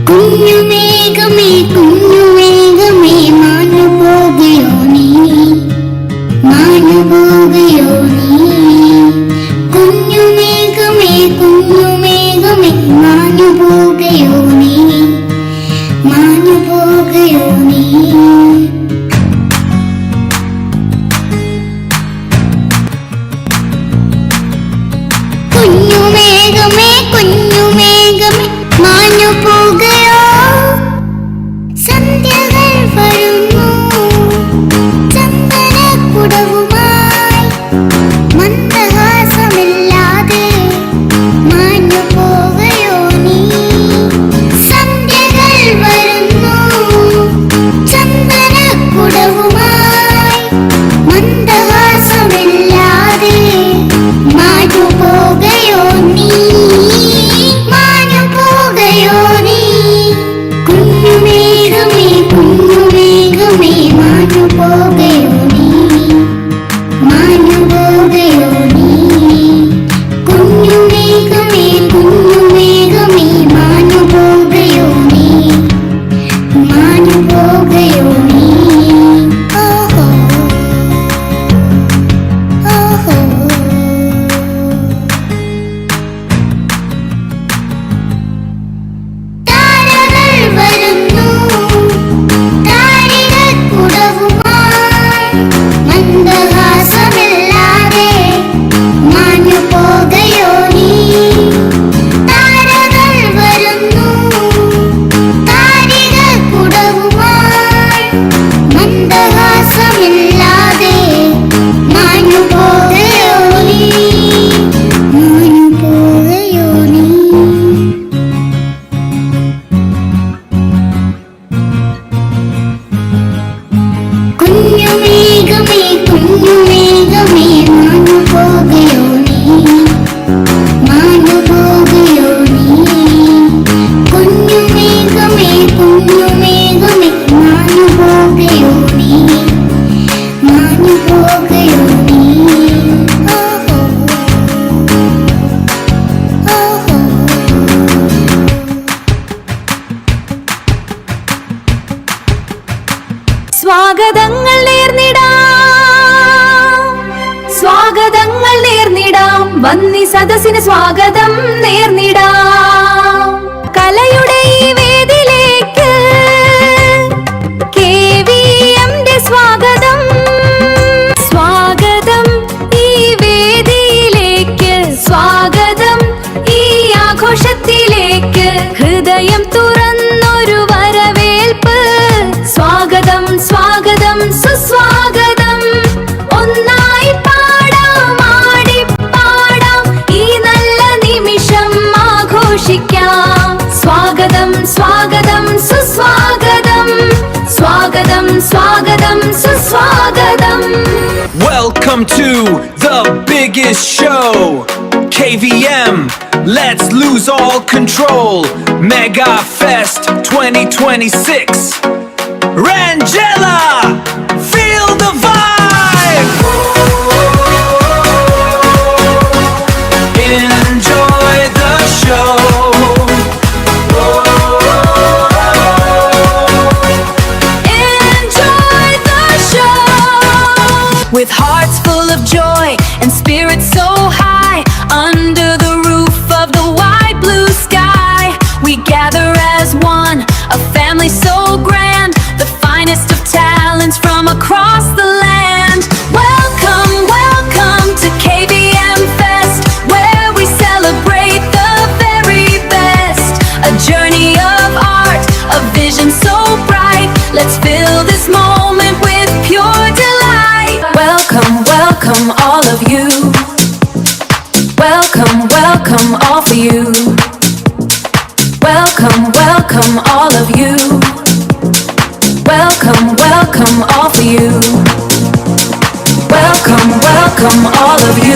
കുഞ്ഞുമേഘമേ കുഞ്ഞുമേഘമേ മാഞ്ഞു പോകയോ നീ, മാഞ്ഞു പോകയോ നീ. കുഞ്ഞുമേഘമേ കുഞ്ഞുമേഘമേ മാഞ്ഞു പോകയോ നീ, മാഞ്ഞു പോകയോ നീ. കുഞ്ഞുമേഘമേ കുഞ്ഞുമേഘമേ മാഞ്ഞു പോകയോ. സന്ധ്യകൾ വരുന്നു ചന്ദനക്കുടവുമായി, മന്ദഹാസമില്ലാതെ മാഞ്ഞു പോകയോ നീ. സന്ധ്യകൾ വരുന്നു ചന്ദനക്കുടവുമായി, മന്ദഹാസമില്ലാതെ മാഞ്ഞു പോകയോ നീ, മാഞ്ഞു പോകയോ നീ. കുഞ്ഞുമേഘമേ കുഞ്ഞുമേഘമേ മാഞ്ഞു പോകയോ നീ, മാഞ്ഞു പോകയോ നീ. കുഞ്ഞുമേഘമേ കുഞ്ഞുമേഘമേ മാഞ്ഞു പോകയോ നീ, മാഞ്ഞു പോകയോ നീ. ഓഹോ ഓഹോ. താരകൾ വരുന്നു താരികക്കുടവുമായി, മന്ദഹാസമില്ലാതെ മാഞ്ഞു പോകയോ നീ. താരകൾ വരുന്നു താരികക്കുടവുമായി, മന്ദഹാസമില്ലാതെ മാഞ്ഞു പോകയോ നീ, മാഞ്ഞു പോകയോ നീ. കുഞ്ഞുമേഘമേ കുഞ്ഞുമേഘമേ മാഞ്ഞു പോകയോ നീ, മാഞ്ഞു പോകയോ നീ. കുഞ്ഞുമേഘമേ കുഞ്ഞുമേഘമേ മാഞ്ഞു പോകയോ നീ, മാഞ്ഞു പോകയോ നീ. ഓഹോ ഓഹോ. സ്വാഗതങ്ങൾ നേർന്നിടാം, സ്വാഗതങ്ങൾ നേർന്നിടാം, വന്നി സദസ്സിന് സ്വാഗതം നേർന്നിടാം. കലയുടെ ഈ വേദിയിലേക്ക് KVMന്റെ സ്വാഗതം, സ്വാഗതം ഈ വേദിയിലേക്ക്, സ്വാഗതം ഈ ആഘോഷത്തിലേക്ക്. ഹൃദയം തുറന്നൊരു വരവേൽപ്പ്, സ്വാഗതം സ്വാഗതം സുസ്വാഗതം. ഒന്നായി പാടാം ആടിപ്പാടാം, ഈ നല്ല നിമിഷം ആഘോഷിക്കാം. സ്വാഗതം സ്വാഗതം സുസ്വാഗതം, സ്വാഗതം സ്വാഗതം സുസ്വാഗതം. Welcome to the biggest show, KVM. Let's lose all control. Mega Fest 2026. Rangella, feel the vibe. Enjoy the show. Enjoy the show. With hearts full of joy and spirits so high, under the roof of the wide blue sky, we gather as one, a family so grand, the finest of talents from across the land. Welcome, welcome to KVM Fest, where we celebrate the very best. A journey of art, a vision so bright. Let's fill this moment with pure delight. Welcome, welcome all of you. Welcome, welcome all for you. Welcome, welcome all of you. Welcome, welcome all for you. Welcome, welcome all of you.